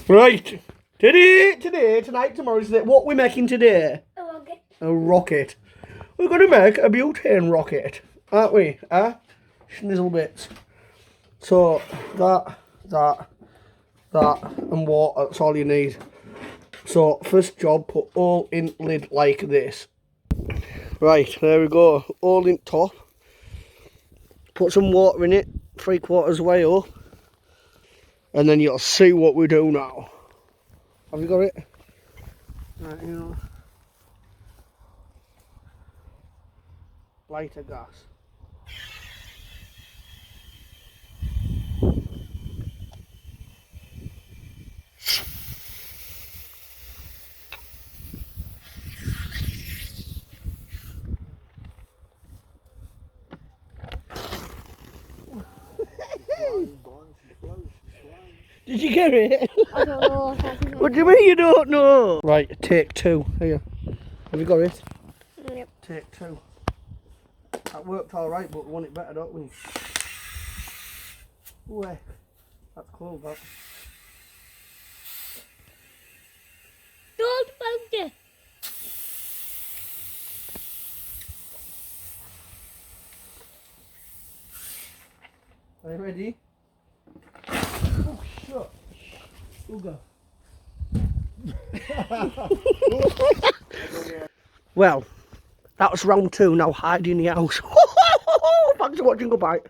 Right. Tonight, tomorrow, is it? What we're making today? A rocket. A rocket. We're going to make a butane rocket, aren't we? Huh? Schnizzle bits. So, that, and water, that's all you need. So, first job, put all in lid like this. Right, there we go. All in top. Put some water in it, 3/4 way up. And then you'll see what we do now. Have you got it? Right, you know. Lighter gas. Did you get it? I don't know. What do you mean you don't know? Right, take 2. Here. Have you got it? Yep. Take 2. That worked alright, but we want it better, don't we? Wait. That's cool, that. Don't pound it. Are you ready? Oh, shut. Ooga. Well, that was round 2, now hide in the house. Thanks for watching, goodbye.